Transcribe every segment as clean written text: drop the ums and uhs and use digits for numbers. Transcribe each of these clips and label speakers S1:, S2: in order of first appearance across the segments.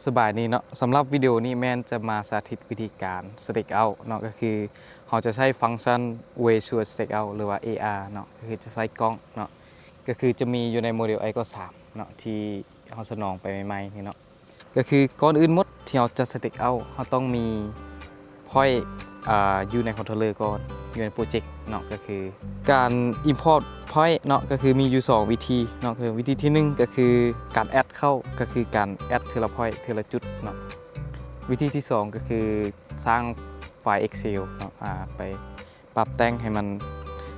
S1: สบายนี้เนาะสำหรับวิดีโอนี้แมนจะมาสาธิตวิธีการ Stake Out เนาะก็คือเราจะใช้ฟังก์ชัน Visual Stake Out หรือว่า AR เนาะก็คือจะใช้กล้องเนาะก็คือจะมีอยู่ในโมเดล Ico 3เนาะที่เราสนองไปใหม่ๆนี่เนาะก็คือก่อนอื่นหมดที่เราจะ Stake Out เราต้องมี point อยู่ในคอนโทรลเลอร์ก่อนอยู่ในโปรเจกต์เนาะก็คือการ import point เนาะก็คือมีอยู่2วิธีเนาะคือวิธีที่1ก็คือการแอดเข้าก็คือการแอดเทละ point เทละจุดเนาะวิธีที่2ก็คือสร้างไฟล์ Excel เนาะไปปรับแต่งให้มัน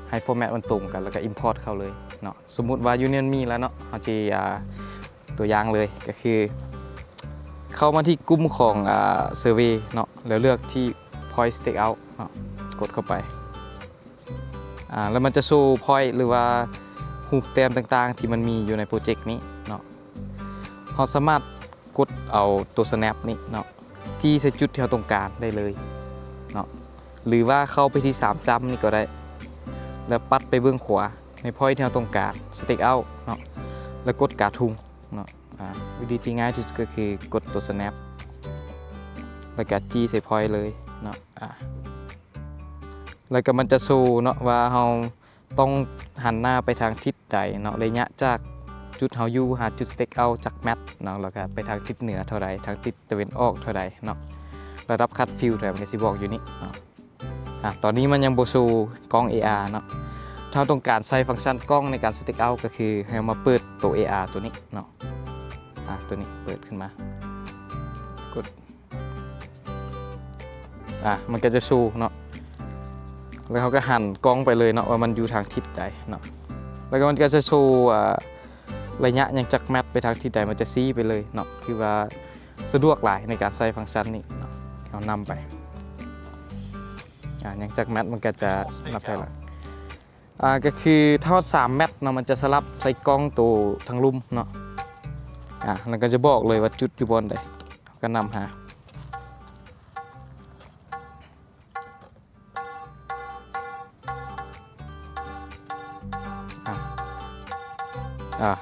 S1: ให้ format มันตรงกันแล้วก็ import เข้าเลยเนาะสมมุติว่า Union มีแล้วเนาะเราจะตัวอย่างเลยก็คือเข้ามาที่กลุ่มของsurvey เนาะแล้วเลือกที่ point stake out เนาะกดเข้าไปแล้วมันจะโชว์ point หรือว่ารูปแต้มต่างๆที่มันมีอยู่ในโปรเจกต์นี้เนาะเราสามารถกดเอาตัว snap นี่เนาะที่ใส่จุดที่เราต้องการได้เลยเนาะหรือว่าเข้าไปที่3จำนี่ก็ได้แล้วปัดไปเบื้องขวาใน point ที่เราต้องการ stake out เนาะแล้วกดกาทุงเนาะวิธีที่ง่ายที่สุดก็คือกดตัว snap แล้วก็จี้ใส่ point เลยเนาะแล้วก็มันจะโชว์เนาะว่าเราต้องหันหน้าไปทางทิศใดเนาะระยะจากจุดเฮาอยู่หาจุด stake out จากแมปเนาะแล้วก็ไปทางทิศเหนือเท่าใดทางทิศตะวันออกเท่าใดเนาะระดับคัดฟิลแต่มันก็สิบอกอยู่นี่เนาะตอนนี้มันยังบ่โชว์กล้อง AR เนาะถ้าต้องการใช้ฟังก์ชันกล้องในการ stake out ก็คือให้มาเปิดตัว AR ตัวนี้เนาะตัวนี้เปิดขึ้นมากดมันก็จะโชว์เนาะแล้วเขาก็หันกล้องไปเลยเนาะว่ามันอยู่ทางทิศใดเนาะแล้วก็มันก็จะโชว์ระยะยังจากแมปไปทางทิศใดมันจะซี้ไปเลยเนาะคือว่าสะดวกหลายในการใช้ฟังก์ชันนี้เนาะเอานำไปยังจากแมปมันก็จะนับได้ละก็คือทอด3แมปเนาะมันจะสลับใส่กล้องตัวทั้งลุ่มเนาะแล้วก็จะบอกเลยว่าจุดอยู่บนใดก็นำหา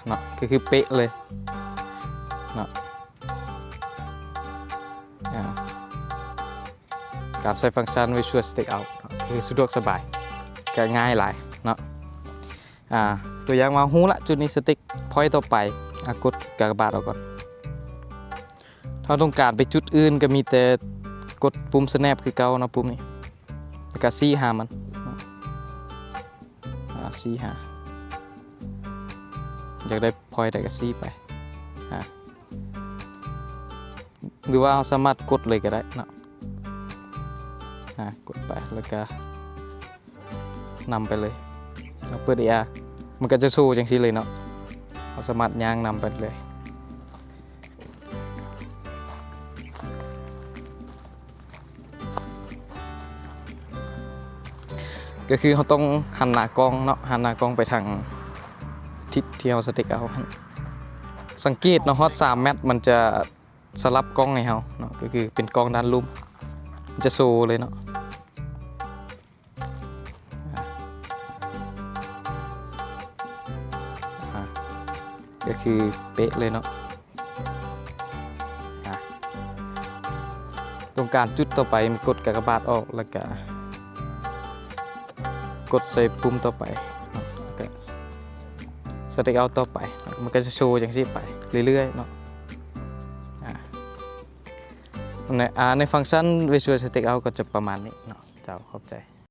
S1: เนาะก็คือเป๊ะเลยเนาะการใช้ฟังก์ชัน Visual Stake Out คือสะดวกสบายก็ง่ายหลายเนาะตัวอย่างมาหูละจุดนี้ Stake Point ต่อไปกดกากบาทออกก่อนถ้าต้องการไปจุดอื่นก็มีแต่กดปุ่ม Snap คือเก่านะปุ่มนี้แล้วก็ซี่หามันซี่หาอยากได้พอยต์ได้ก็ซี่ไปหรือว่าเราสามารถกดเลยก็ได้เนาะกดไปแล้วก็นำไปเลยเราเปิด AR มันก็จะโชว์จังซี่เลยเนาะเราสามารถย่างนำไปเลยก็คือเราต้องหันหน้ากล้องเนาะหันหน้ากล้องไปทางทิศที่เราสติ๊กเอาสังเกตเนาะฮอต3แมตมันจะสลับกล้องให้เราเนาะก็คือเป็นกล้องด้านลุ่มมันจะโชว์เลยเนาะก็คือเป๊ะเลยเนาะตรงการจุดต่อไปมีกดกากบาทออกแล้วก็กดใส่ปุ่มต่อไปก็สติ๊กเอาต่อไปมันก็จะโชว์อย่างนี้ไปเรื่อยๆเนาะในฟังก์ชัน Visual Stake Out ก็จะประมาณนี้เนาะเจ้าขอบใจ